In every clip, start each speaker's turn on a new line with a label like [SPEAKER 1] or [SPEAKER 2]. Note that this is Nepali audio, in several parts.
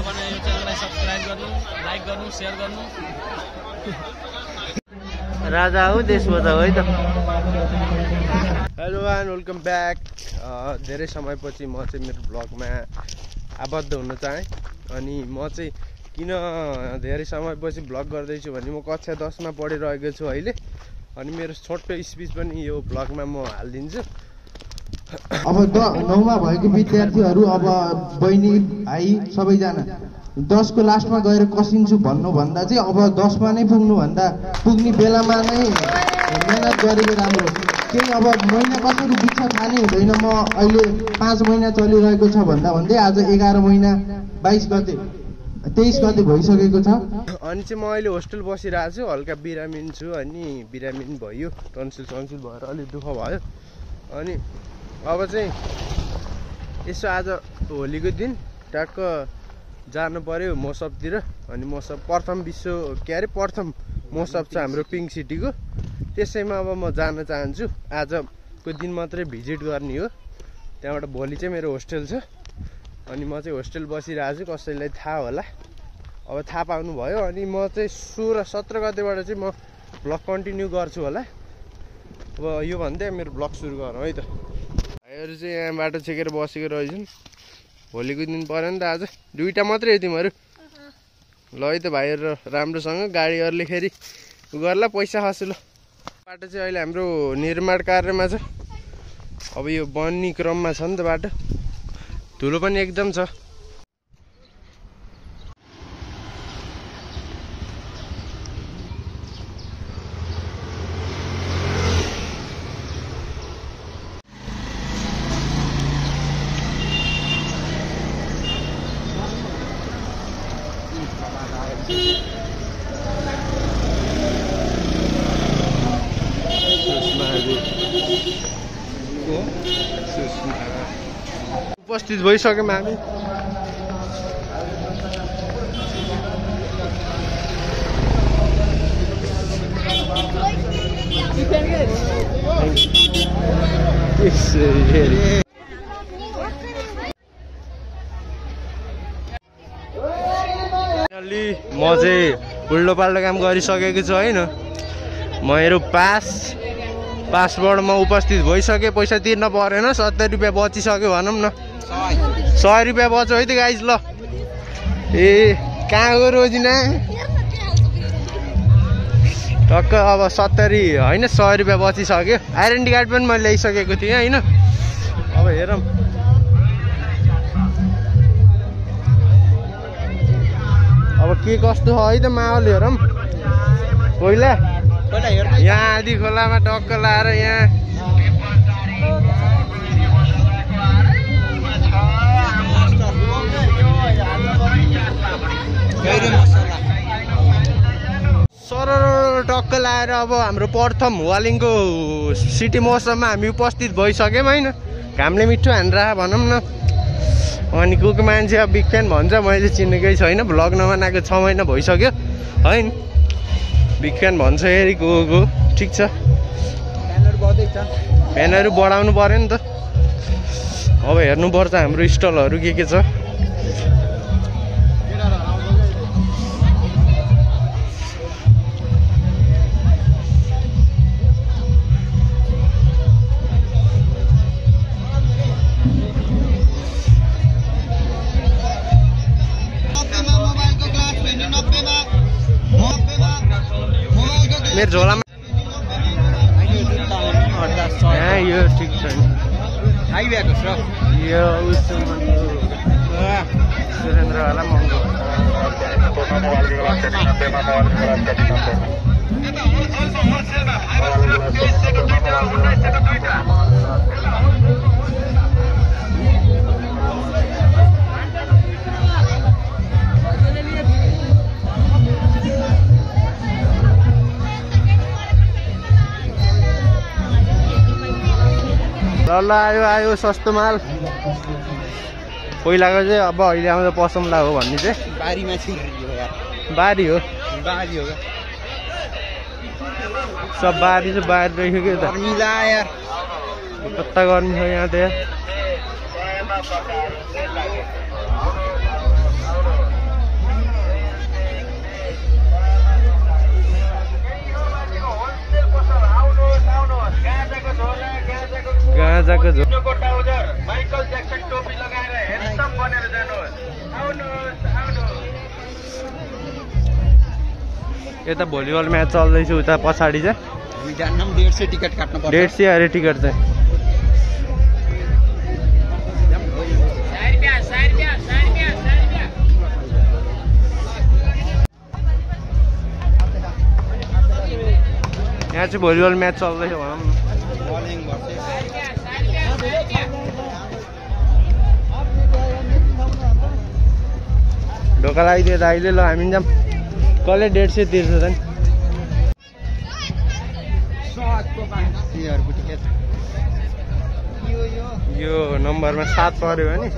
[SPEAKER 1] भने यो च्यानललाई सब्स्क्राइब गर्नु, लाइक गर्नु, शेयर गर्नु।
[SPEAKER 2] राजा हो देश बचाऊ है त। Hello and welcome back. धेरै समयपछि म चाहिँ मेरो ब्लगमा आबद्ध हुन चाहेँ। अनि म चाहिँ किन धेरै समयपछि ब्लग गर्दैछु भने म कक्षा 10 मा पढिरहेको छु अहिले। अनि मेरो छोटो स्पिच पनि यो ब्लगमा म हालिदिन्छु।
[SPEAKER 3] अब 9 मा भएको विद्यार्थीहरू अब बहिनी भाइ सबैजना 10 को लास्टमा गएर कसिन्छु भन्नुभन्दा चाहिँ अब 10 मा नै पुग्ने बेलामा नै मेहनत गरेको राम्रो। केही अब महिना कसरी बित्छ थाहा नै हुँदैन। म अहिले 5 महिना चलिरहेको छ भन्दै आज 11 महिना 22 गते 23 गते भइसकेको छ।
[SPEAKER 2] अनि चाहिँ म अहिले होस्टेल बसिरहेको छु। हल्का बिरामिन छु। अनि बिरामिन भयो, टन्सिल भएर अलिक दुःख भयो। अनि अब चाहिँ यसो आज होलीको दिन ट्याक्क जानु पर्यो मोसपतिर। अनि मोसप प्रथम मोसप छ हाम्रो पिङ्क सिटीको। त्यसैमा अब म जान चाहन्छु। आजको दिन मात्रै भिजिट गर्ने हो। त्यहाँबाट भोलि चाहिँ मेरो होस्टेल छ। अनि म चाहिँ होस्टेल बसिरहेको छु। कसैलाई थाहा होला, अब थाहा पाउनु भयो। अनि म चाहिँ 16-17 गतेबाट चाहिँ म ब्लग कन्टिन्यू गर्छु होला। अब यो भन्दै मेरो ब्लग सुरु गरौँ है त। भाइहरू चाहिँ यहाँ बाटो छेकेर बसेको रहेछन्। भोलिको दिन पऱ्यो नि त आज। 2टा मात्रै हो तिमीहरू। ल है त भाइहरू राम्रोसँग गाडीहरूले फेरि गर्ला पैसा खस्छु। ल बाटो चाहिँ अहिले हाम्रो निर्माण कार्यमा छ। अब यो बन्ने क्रममा छ नि त बाटो। धुलो पनि एकदम छ। उपस्थित भइसक्यौँ हामी। म चाहिँ उल्टो पाल्टो काम गरिसकेको छु होइन। मेरो पासपोर्ट म उपस्थित भइसकेँ। पैसा तिर्न परेन। 70 रुपियाँ बचिसक्यो भनौँ न। 100 रुपियाँ बच्यो है त गाइज। ल ए कहाँ गयो रोजिना? टक्क अब 70 होइन 100 रुपियाँ बचिसक्यो। आइडेन्टी कार्ड पनि मैले ल्याइसकेको थिएँ होइन। अब हेरौँ अब के कस्तो छ है त माहौल हेरौँ। पहिला यहाँ आदि खोलामा टक्क लाएर यहाँ सरर टक्क लाएर अब हाम्रो प्रथम वालिङको सिटी महोत्सवमा हामी उपस्थित भइसक्यौँ होइन। घामले मिठो हानेर भनौँ न। अनि को मान्छे अब बिग फ्यान भन्छ, मैले चिनेकै छैन। भ्लग नबनाएको 6 महिना भइसक्यो होइन। बिग फ्यान भन्छ फेरि को ठिक छ। फ्यानहरू बढाउनु पऱ्यो नि त। अब हेर्नुपर्छ हाम्रो स्टलहरू के छ। मेरो झोलामा यो ठिक छैन। यो सुरेन्द्र होला महँगो। ल आयो सस्तो माल। पहिलाको चाहिँ अब अहिले आउँदा पसौँला हो भन्ने चाहिँ
[SPEAKER 3] बारीमा छिरियो यार।
[SPEAKER 2] बारी हो सब बारी चाहिँ बारी रहेको क्या त।
[SPEAKER 3] मिला यार
[SPEAKER 2] कता गर्नु छ यहाँ त यार। आजको यता भलिबल म्याच चल्दैछ उता पछाडि चाहिँ
[SPEAKER 4] 150 टिकट काट्नु पर्छ
[SPEAKER 2] 150 अरे टिकट चाहिँ यहाँ चाहिँ भलिबल म्याच चल्दैछ भनौँ न ढोका लगाइदियो दाइले ल हामी जाऊँ कसले 150 तिर्छ त नि यो नम्बरमा 7 पर्यो भने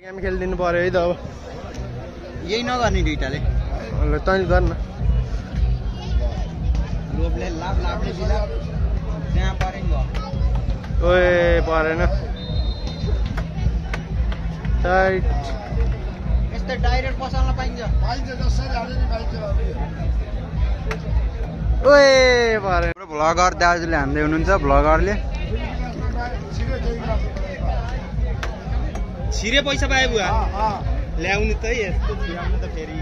[SPEAKER 2] गेम खेलिदिनु पर्यो है त अब
[SPEAKER 4] यही नगर्ने दुईटाले
[SPEAKER 2] ल तैँले गर्न
[SPEAKER 4] लोभले लाभले दिला त्यहाँ परेन
[SPEAKER 2] ओए परेन टाइट
[SPEAKER 4] यस्तो डाइरेक्ट पसाल्न पाइन्छ जसरी हाले नि पाइन्छ
[SPEAKER 2] ओए परेन
[SPEAKER 4] भ्लगर दाजुले हान्दै हुनुहुन्छ भ्लगरले छिरे पैसा पाए बुवा ल्याउनु त यस्तो छिराउनु त फेरि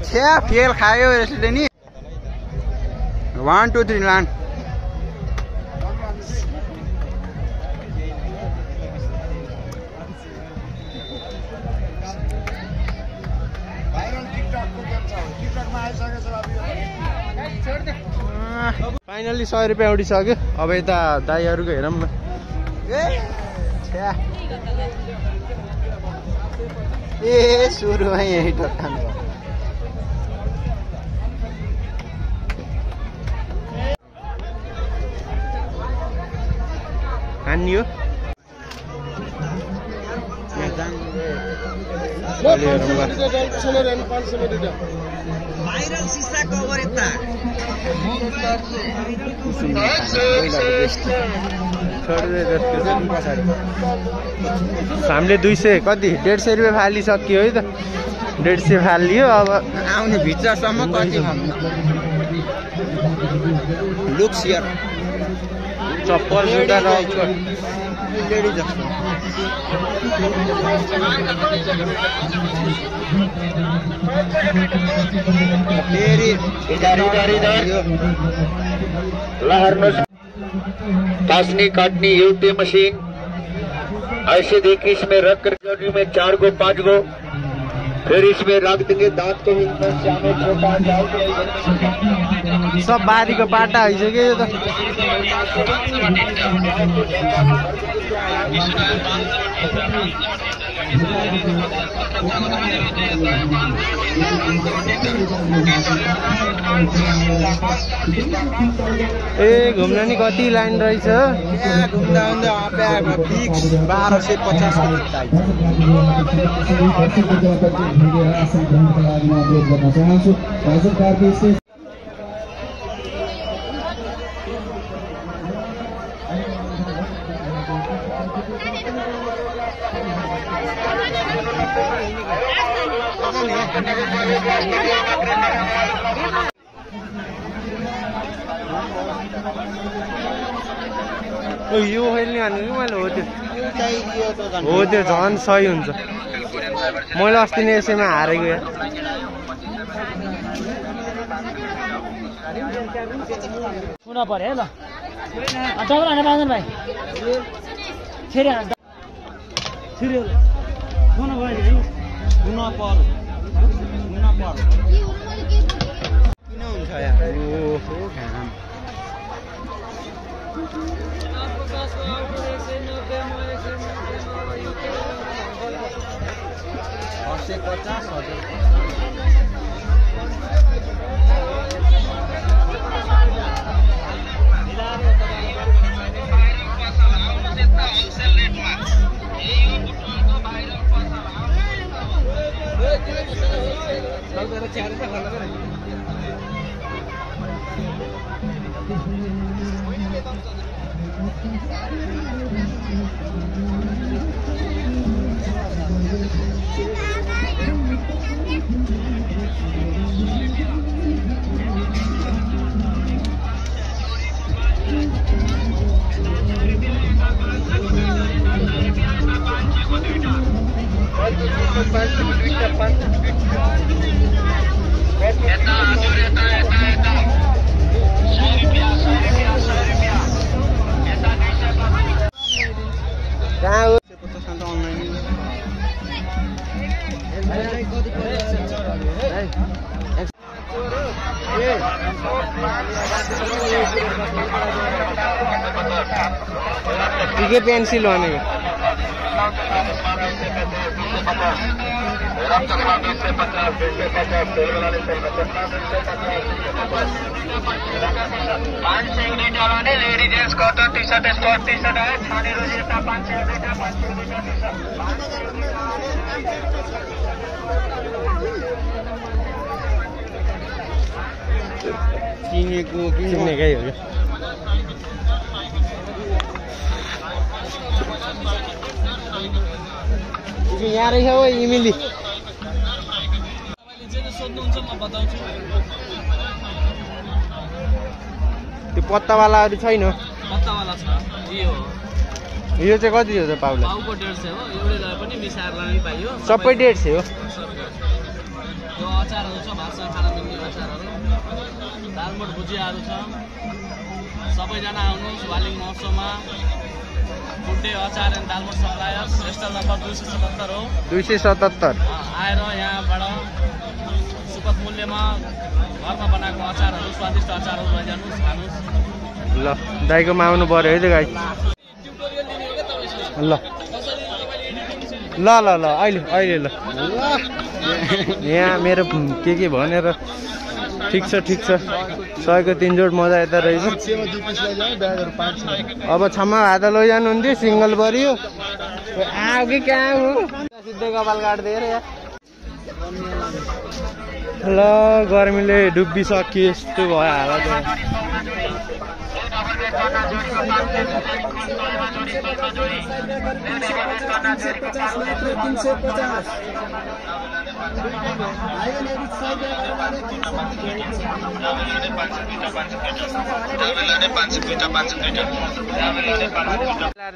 [SPEAKER 4] छ्या फेल खायो यसले नि 1 2 3 लान
[SPEAKER 2] फाइनली 100 रुपियाँ उडिसक्यो अब यता दाइहरूको हेरौँ न
[SPEAKER 4] ए सुरुमा यही टक्कानु
[SPEAKER 2] हानियो
[SPEAKER 4] भाइरल सिसा कभर यता
[SPEAKER 2] हामीले 200 कति 150 रुपियाँ फालिसक्यो है त 150 फालियो अब
[SPEAKER 4] आउने भित्रसम्म कति लुक सियर
[SPEAKER 2] चप्पल जुत्ता लगाउँछु
[SPEAKER 4] लेडी जस्तो
[SPEAKER 5] काटनी काटनी यूटी मशीन ऐसे देखिए इसमें रख कर जोड़ी में 4 गो 5 गो फिर इसमें रख देंगे दांत को छोटा
[SPEAKER 2] सब बारीको बाटा आइसक्यो यो त ए घुम्न नि कति लाइन रहेछ
[SPEAKER 4] घुम्दा घुम्दा फिक्स 1250
[SPEAKER 2] यो खेल्ने हाल्नु कि मैले हो त्यो झन् सही हुन्छ मैले अस्ति नै यसैमा हारेको यार
[SPEAKER 1] पुनः पर्यो है ल डबल हाने बाँधन भाइ फेरि फेरि पुनः भयो नि
[SPEAKER 4] पुनः पर किन हुन्छ यार ओहो घाम 50
[SPEAKER 2] कहाँ हो के पेन्सिल भनेको
[SPEAKER 5] ladies gents cotton T shirt स्कॉट टी शर्ट है छाने रोजी 500 बेटा 500 बेटा
[SPEAKER 2] किनेकै हो क्या यहाँ रहेछ हो इमिली त्यो पत्तावालाहरू छैन
[SPEAKER 1] पत्तावाला छ
[SPEAKER 2] यो चाहिँ कति हो त पाउला
[SPEAKER 1] पाउको 150 हो एउटै लए पनि मिसाएर लानु पाइयो
[SPEAKER 2] सबै 150 हो
[SPEAKER 1] यो अचारहरू छ भातसँग खान मिल्ने अचारहरू दालमोट भुजियाहरू छ सबैजना आउनुहोस् वालिङ महोत्सवमा फुड डे अचार and dalmoth suppliers stall number 277 हो
[SPEAKER 2] 277
[SPEAKER 1] आएर यहाँबाट सुपथ मूल्यमा घरमा बनाएको अचारहरू स्वादिष्ट अचारहरू लैजानुहोस् खानुहोस्
[SPEAKER 2] ल दाइकोमा आउनु पर्यो है त गाई ल ल ल ल अहिले ल यहाँ मेरो के भनेर ठिक छ 100 को 3 जोड मजा यता रहेछ अब छम्मा हात लैजानुहुन्थ्यो सिङ्गल परियो आऊ कि कहाँ हो सिधै कपाल काट्दै रे ल गर्मीले डुब्बिसक्यो यस्तो भयो हालत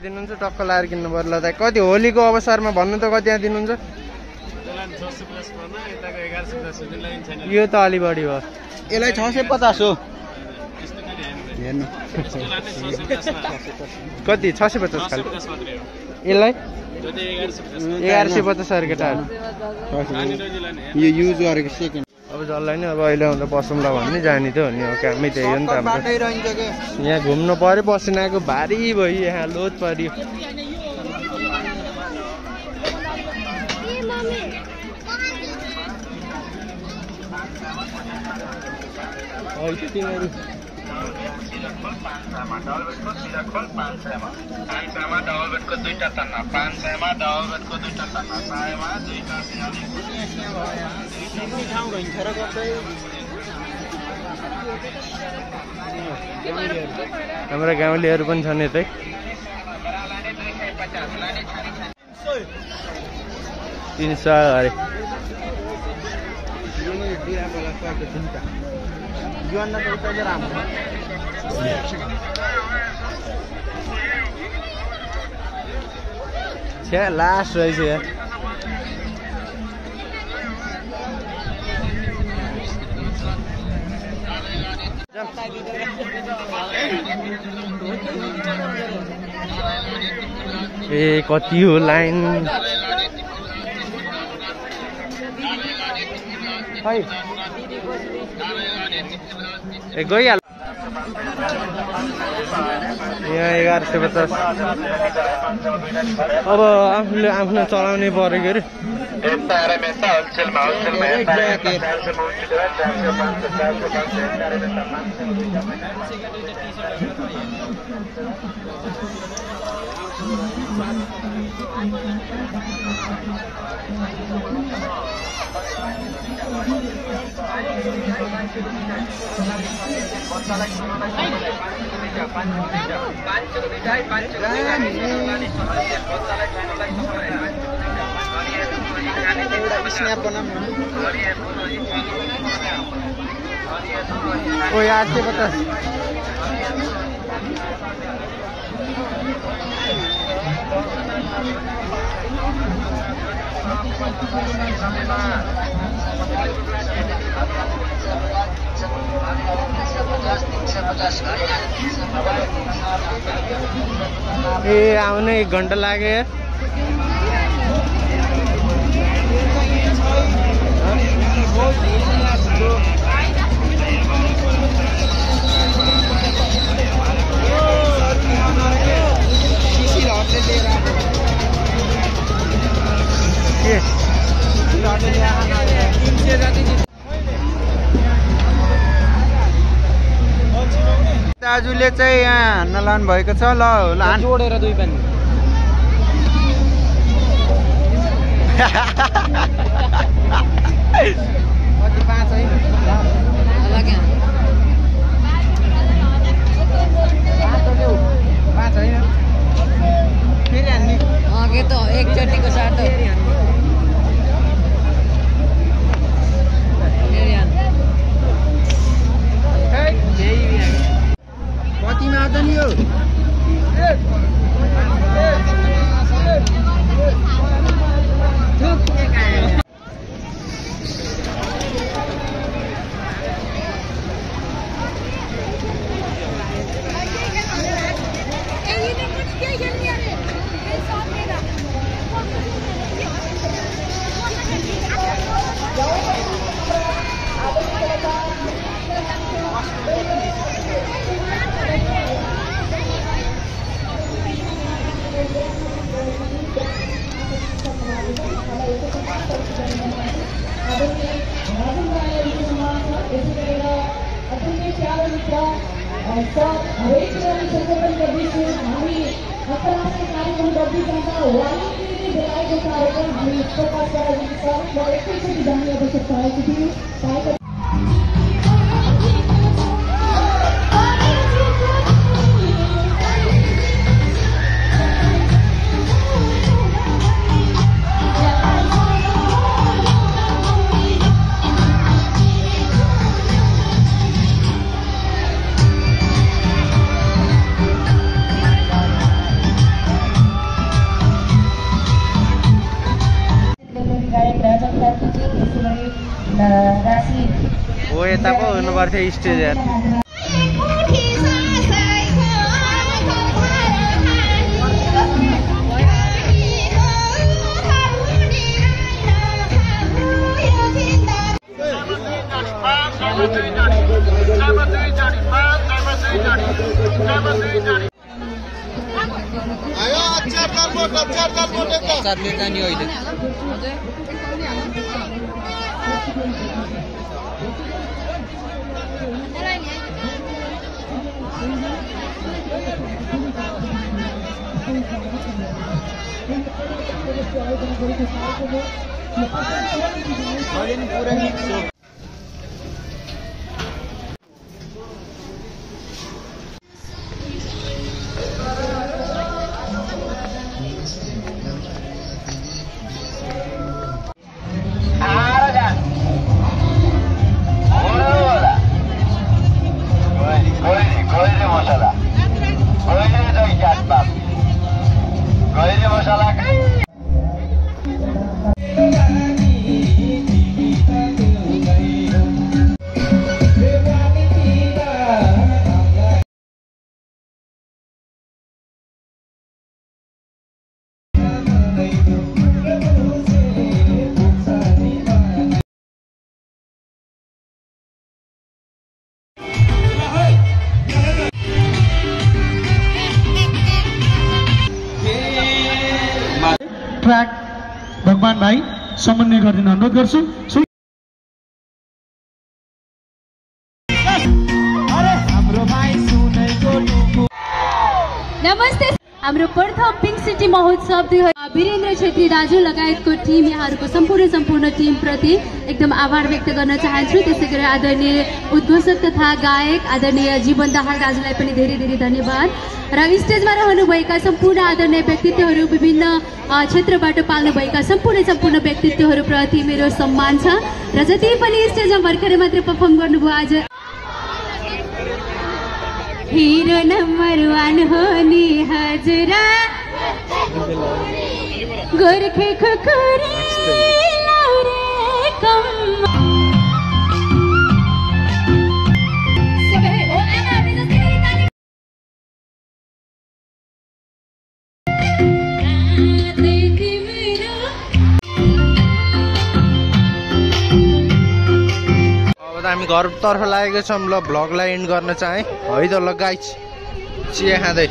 [SPEAKER 2] दिनुहुन्छ टक्क लाएर किन्नु पर्ला त कति होलीको अवसरमा भन्नु त कति यहाँ दिनुहुन्छ यो त अलि बढी भयो
[SPEAKER 4] यसलाई 650 हो हेर्नु
[SPEAKER 2] कति 650 खालि यसलाई 1150 केटाहरू
[SPEAKER 4] यो युज गरेको सेकेन्ड
[SPEAKER 2] अब जसलाई नि अब अहिले आउँदा बसौँला भन्ने जाने त हो नि कामै त्यही हो नि त हाम्रो यहाँ घुम्नु पर्यो पसिनाको भारी भयो यहाँ लोड पर्यो हाम्रा गाउँलेहरू पनि छन् यतै 300 अरे छ्या लास्ट रहेछ यार ए कति हो लाइन खै ए गइहाल यहाँ 1150 अब आफूले आफ्नो चलाउनै पऱ्यो के अरे
[SPEAKER 5] esta herramienta hotelma esta herramienta
[SPEAKER 4] snap बनाऊँ ओ यार से बता
[SPEAKER 2] ए आउने 1 घण्टा लाग्यो यार
[SPEAKER 4] दाजुले चाहिँ यहाँ हान्न लानु भएको छ ल लान
[SPEAKER 1] जोडेर 2 पानी
[SPEAKER 2] कति 5 है
[SPEAKER 1] लाग्यो
[SPEAKER 2] 5 हैन फेरि हान्ने
[SPEAKER 1] के त एकचोटिको साथ फेरि
[SPEAKER 2] कतिमा आउँछ नि यो हो यता पो हुनु पर्थ्यो स्टेज यार
[SPEAKER 3] आयो चार मोटे
[SPEAKER 1] साथले जाने अहिले
[SPEAKER 3] ट्रैक भगवान भाई
[SPEAKER 6] समन्वय गरिदिन अनुरोध गर्छु।
[SPEAKER 7] नमस्ते। हाम्रो प्रथम पिङ्क सिटी महोत्सव वीरेन्द्र छेत्री दाजु लगायतको टिम यहाँहरूको सम्पूर्ण टिमप्रति एकदम आभार व्यक्त गर्न चाहन्छु। त्यसै गरी आदरणीय उद्घोषक तथा गायक आदरणीय जीवन दाहाल दाजुलाई पनि धेरै धेरै धन्यवाद। र स्टेजमा रहनुभएका सम्पूर्ण आदरणीय व्यक्तित्वहरू, विभिन्न क्षेत्रबाट पाल्नुभएका सम्पूर्ण व्यक्तित्वहरूप्रति मेरो सम्मान छ। र जति पनि स्टेजमा भर्खरै मात्र पर्फर्म गर्नुभयो आज हिरो नम्बर 1 हो नि हजुरा गोर्खे खुकुरी लाउरे कम
[SPEAKER 2] हामी घरतर्फ लागेको छौँ। ल भ्लगलाई एन्ड गर्न चाहेँ है त। ल गाइस चिया खाँदै